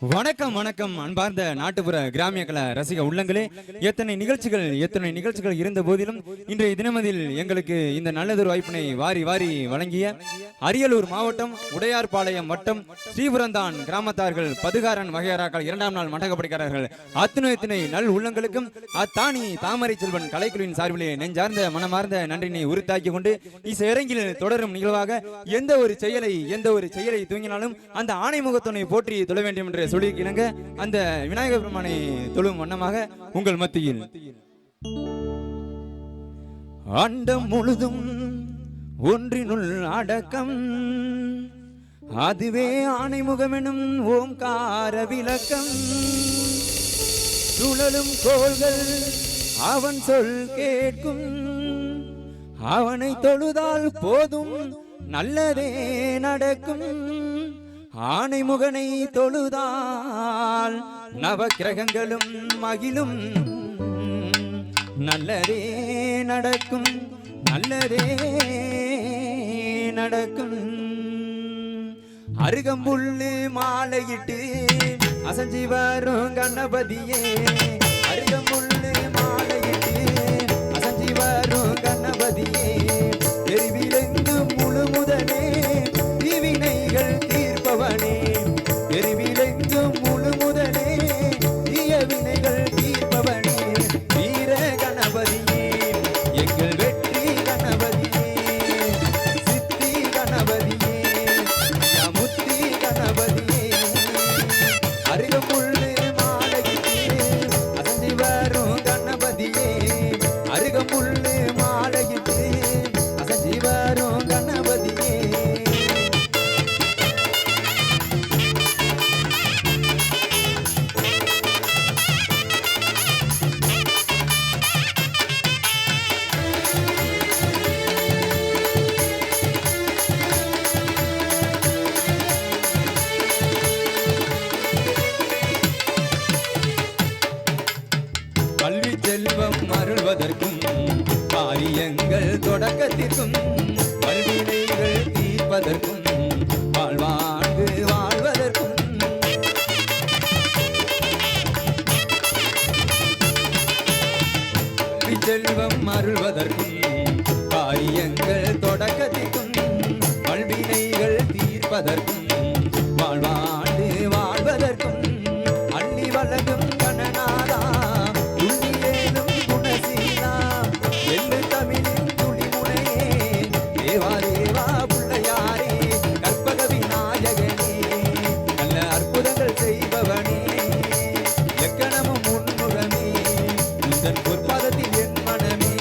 வணக்கம் வணக்கம் அன்பார்ந்த நாட்டுப்புற கிராமிய கல ரசிக உள்ளங்களே, எத்தனை நிகழ்ச்சிகள் இருந்த போதிலும் இன்றைய தினமதில் எங்களுக்கு இந்த நல்லதொரு வாய்ப்பினை வாரி வாரி வழங்கிய அரியலூர் மாவட்டம் உடையார்பாளையம் வட்டம் ஸ்ரீபுரந்தான் கிராமத்தார்கள் பதுகாரன் வகையராக்கள் 2ஆம் நாள் மண்டகப்படிக்காரர்கள் அத்துணை நல் உள்ளங்களுக்கும் அத்தானி தாமரை செல்வன் கலைக்குழுவின் சார்பிலே நெஞ்சார்ந்த மனமார்ந்த நன்றினை உரித்தாக்கி கொண்டு இசையரங்கில் தொடரும் நிகழ்வாக எந்த ஒரு செயலை தூங்கினாலும் அந்த ஆணைமுகத்தனை போற்றி தொழ வேண்டும் என்று சொல்லியிருக்கிறாங்க. அந்த விநாயகர் பெருமானை தொழும் வண்ணமாக உங்கள் மத்தியில் அண்டம் முழுதும் ஒன்றினுள் அடக்கம், அதுவே ஆணைமுகமெனும் ஓம்கார விளக்கம். சுழலும் கோள்கள் அவன் சொல் கேட்கும், அவனை தொழுதால் போதும் நல்லதே நடக்கும். ஆணைமுகனை தொழுதால் நவ கிரகங்களும் மகிழும், நல்லதே நடக்கும். அருகம்புல்லு மாலையிட்டு அசஞ்சி வரும் கணபதியே, அருகம்புல்லு மாலையிட்டு அசஞ்சி வரும் கணபதியே, தெரிவிலெங்கும் முழு முதலே தீவினைகள் தீர்ப்பவனே, தெரிவிலெங்கும் முழு முதலே தீய வினைகள் தீர்ப்பவனே, வீர கணபதியே எங்கள் வெற்றி கணபதியே, சித்தி கணபதியே முத்தி கணபதியே, அருகம்புல்லு மாலையிட்டு அசஞ்சி வரும் கணபதியே, அருகம்புல்லு மாலையிட்டு அசஞ்சி வரும் கணபதியே. கல்வி செல்வம் அருள்வதற்கும் காரியங்கள் தொடக்கத்திற்கும் வல்வினைகள் தீர்ப்பதற்கும் வாழ்வாங்கு வாழ்வதற்கும் கல்வி செல்வம் அருள்வதற்கும் காரியங்கள் தொடக்கத்திற்கும் வல்வினைகள் தீர்ப்பதற்கும் வாழ்வாண்டு வாழ்வதற்கும் அள்ளி வழங்கும் கணநாதா துள்ளியேனும் குணசீலா எள்ளு தமிழின் துளிமுனையே, தேவா தேவா புள்ளையாரே கற்பக விநாயகனே, நல்ல அற்புதங்கள் செய்பவனே, எக்கணமும் உன்முகமே உந்தன் பொற்பாதத்தில் என் மனமே,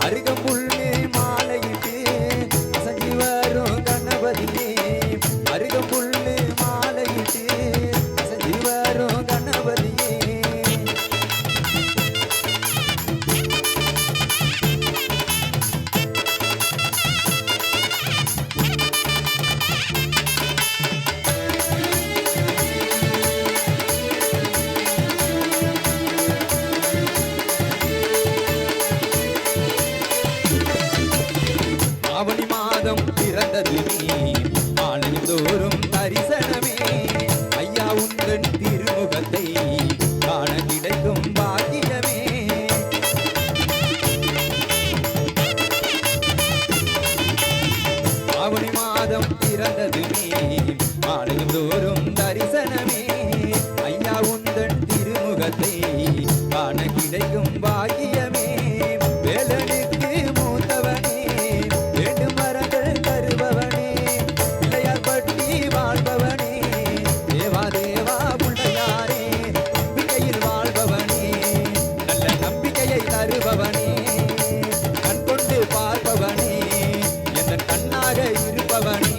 அருகம்புல்லே மாலையிட்டு அசஞ்சி வரும் கணபதியே, அருகம்புல்லே மாலையிட்டு அசஞ்சி வரும் கணபதியே. ஆவணி மாதம் பிறந்தது நீ, ஆலயம் தோறும் தரிசனமே, ஐயா உந்தன் திருமுகத்தை காண கிடைக்கும் பாக்கியமே. ஆவணி மாதம் பிறந்தது நீ, ஆலயம் தோறும் தரிசனமே, ஐயா உந்தன் திருமுகத்தை காண கிடைக்கும் பாக்கியமே. வேலனுக்கு மூத்தவனே வேண்டும் வரங்கள் தருபவனே, பிள்ளையார் பட்டி வாழ்பவனே, தேவா தேவா புள்ளையாரே நம்பிக்கையில் வாழ்பவனே, நல்ல நம்பிக்கையை தருபவனே, கண் கொண்டு பார்ப்பவனே, என் கண்ணாக இருப்பவனே,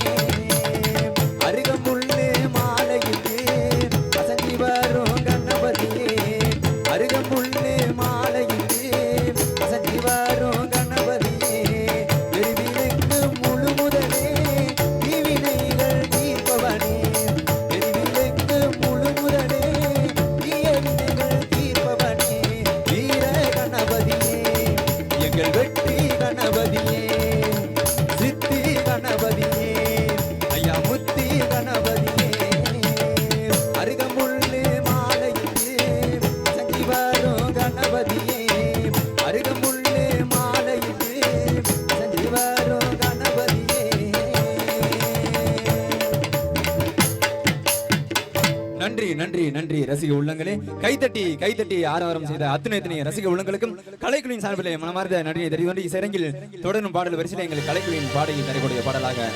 நன்றி நன்றி நன்றி ரசிக உள்ளங்களே. கைத்தட்டி கைத்தட்டி ஆரவாரம் செய்த அத்துணை ரசிக உள்ளங்களுக்கும் கலைக்குழுவின் சார்பிலே மனமார்ந்த நன்றியை தெரிவித்து இசைரங்கில் தொடரும் பாடல் வரிசையில் எங்கள் கலைக்குழுவின் பாடகி தரக்கூடிய பாடலாக